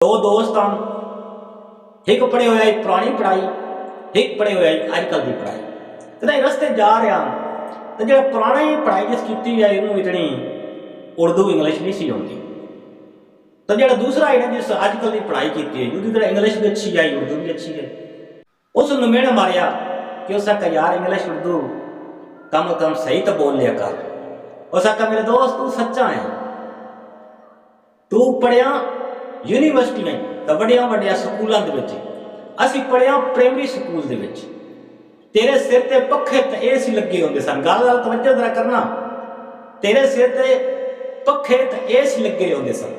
दो दोस्त हैं, एक पढ़े हुए पुरानी पढ़ाई, एक पढ़े हुए अजकल की पढ़ाई। कदे रस्ते जा रहा तो जो पुरानी पढ़ाई जिस की है इन्होंने इतनी उर्दू इंग्लिश नहीं सी आती, तो जो दूसरा है ना जिस अजकल की पढ़ाई की है उसकी इंग्लिश भी अच्छी आई उर्दू भी अच्छी है। उस मेड़ मारिया कि उस आखा यार इंग्लिश उर्दू कम सही तो बोल लिया कर। उस आखा मेरे दोस्त तू सच्चा है, तू पढ़िया यूनीवर्सिटियां तो वड्डिया वड्डिया स्कूलों के असी पढ़िया प्राइमरी स्कूल दे विच, तेरे सिर ते पखे ते एसी लगे होंदे सन। गल तवज्जो जरा करना, तेरे सिर ते पखे ते एसी लगे होंदे सन।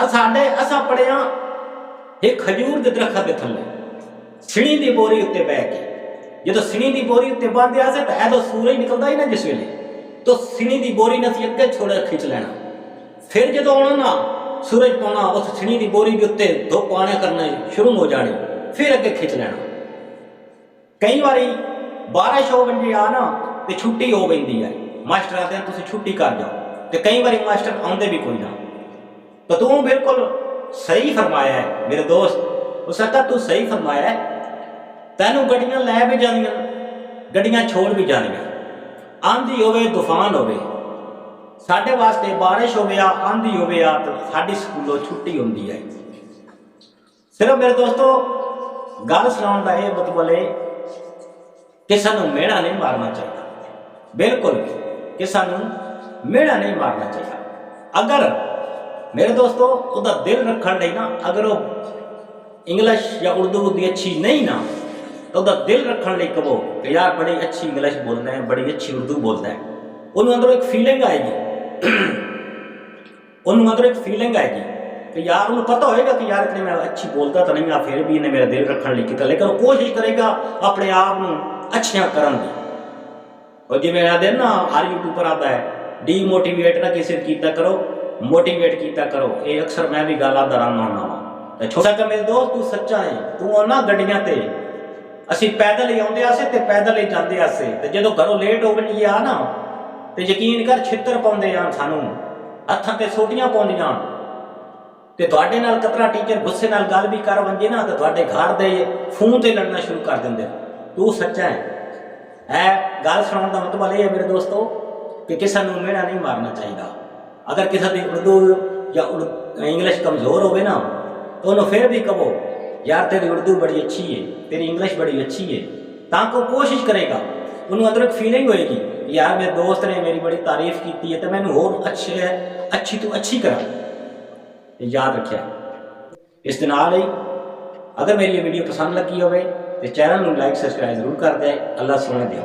साडे असा पढ़िया एक खजूर के दरख्त के थले सिणी की बोरी उत्ते बह के, जो सिणी की बोरी उत्ते बांधिया से तो एदो सूरज निकलता ही ना जिस वेले, तो सिणी की बोरी ने असीं अगे छोड़ खिंच लेना। फिर जो आना ना सूरज पाना उस सिणी की बोरी के उत्ते धुप आने करने शुरू हो जानी, फिर अगे खिंच लेना। कई बारी बारिश हो बंजी आ ना तो छुट्टी हो पैंदी है, मास्टर आते हैं तुम छुट्टी कर जाओ, तो कई बारी मास्टर आते भी कोई ना। तो तू बिल्कुल सही फरमाया है मेरे दोस्त, उस आखा तू सही फरमाया है, तेनों गड्डियां लै भी जानियां गड्डियां छोड़ भी जानियां, आंधी होवे तूफान होवे, साढ़े वास्ते बारिश हो गया आंधी हो गया तो साड़ी स्कूलों छुट्टी होंगी है। सिर्फ मेरे दोस्तों गल सुनाने का यह मतलब है कि सानू मेड़ा नहीं मारना चाहिए, बिल्कुल भी कि सानू मेड़ा नहीं मारना चाहिए। अगर मेरे दोस्तों उसका दिल रखने लई ना, अगर वो इंग्लिश या उर्दू की अच्छी नहीं ना तो उसका दिल रखने लई कहो कि यार बड़ी अच्छी इंग्लिश बोलना है, बड़ी अच्छी उर्दू बोलना है, उन्होंने अंदरों एक फीलिंग आएगी, उन्होंने अंदर एक फीलिंग आएगी कि यार उन्हें पता होएगा कि यार इतने मैं अच्छी बोलता तो नहीं आ, फिर भी इन्हें मेरा दिल रखने लगी किया, लेकिन वो कोशिश करेगा अपने आप को अच्छियां करन दी। और जिवें मेरा दिन ना हर यूट्यूब पर आता है डीमोटिवेट ना किसी कीता करो, मोटिवेट कीता करो, ये अक्सर मैं भी गल आदा रहना वा। छोटा का मेरे दोस्त तू सच्चा है, तू ना गड्डियां ते असी पैदल ही आउंदे आसे ते पैदल ही जांदे आसे, ते जदों घरों लेट हो गई आ ना तो यकीन कर छित्तर पाउंदे आ सानू, हत्थां ते सोटियां पाउंदियां, ते तुहाडे नाल कतरा टीचर गुस्से नाल गल भी कर वंजे ना तो तुहाडे घर दे फोन ते लड़ना शुरू कर दिंदे। तू सच्चा है गल सुनाने का मतलब यह है मेरे दोस्तों कि किसी को मेड़ा नहीं मारना चाहिए। अगर किसी की उर्दू या इंग्लिश कमज़ोर हो ना तो उन्होंने फिर भी कहो यार तेरी उर्दू बड़ी अच्छी है, तेरी इंग्लिश बड़ी अच्छी है, ताकि कोशिश करेगा, उन्होंने अंदर एक फीलिंग होएगी यार मेरे दोस्त ने मेरी बड़ी तारीफ की है तो मैंने होर अच्छी तो अच्छी करा। याद रखिए इस दिन आ रही, अगर मेरी ये वीडियो पसंद लगी हो तो चैनल को लाइक सब्सक्राइब जरूर कर दे। अल्लाह सोने दिया।